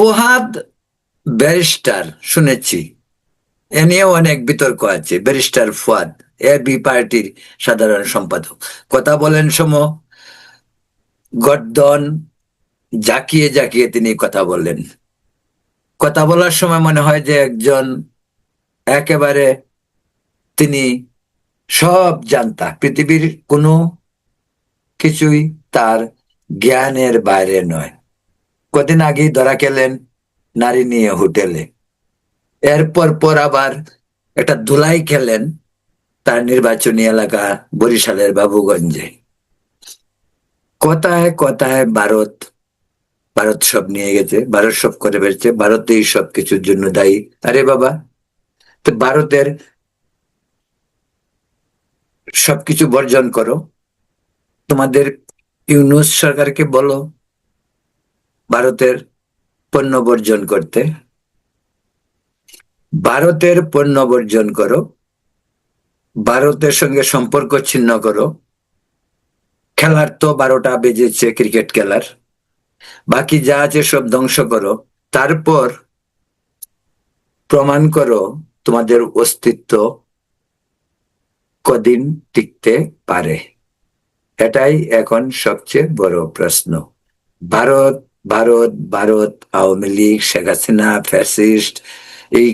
ফুহাদ barrister শুনেছি, এ নিয়েও অনেক বিতর্ক আছে। ব্যারিস্টার ফুয়াদ এবি পার্টির সাধারণ সম্পাদক কথা বলেন গর্দন জাকিয়ে জাকিয়ে তিনি কথা বললেন। কথা বলার সময় মনে হয় যে একজন একেবারে তিনি সব জানতা, পৃথিবীর কোনো কিছুই তার জ্ঞানের বাইরে নয়। কদিন আগেই ধরা খেলেন নারী নিয়ে হোটেলে, এরপর আবার একটা ধুলাই খেলেন তার নির্বাচনী এলাকা বরিশালের বাবুগঞ্জে। কথায় কথায় ভারত ভারত সব নিয়ে গেছে, ভারত সব করে ফেলছে, ভারতেই সব কিছুর জন্য দায়ী। আরে বাবা, তো ভারতের সবকিছু বর্জন করো, তোমাদের ইউনূস সরকারকে বলো ভারতের পণ্য বর্জন করতে। ভারতের পণ্য বর্জন করো, ভারতের সঙ্গে সম্পর্ক ছিন্ন করো। খেলার তো 12টা বেজেছে, ক্রিকেট খেলার বাকি যা আছে সব ধ্বংস করো, তারপর প্রমাণ করো তোমাদের অস্তিত্ব কদিন টিকতে পারে। এটাই এখন সবচেয়ে বড় প্রশ্ন। ভারত ভারত ভারত, আওয়ামী লীগ, শেখ হাসিনা, ফ্যাসিস্ট, এই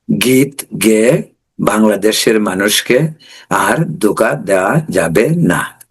গীত গেয়ে বাংলাদেশের মানুষকে আর ধোঁকা দেওয়া যাবে না।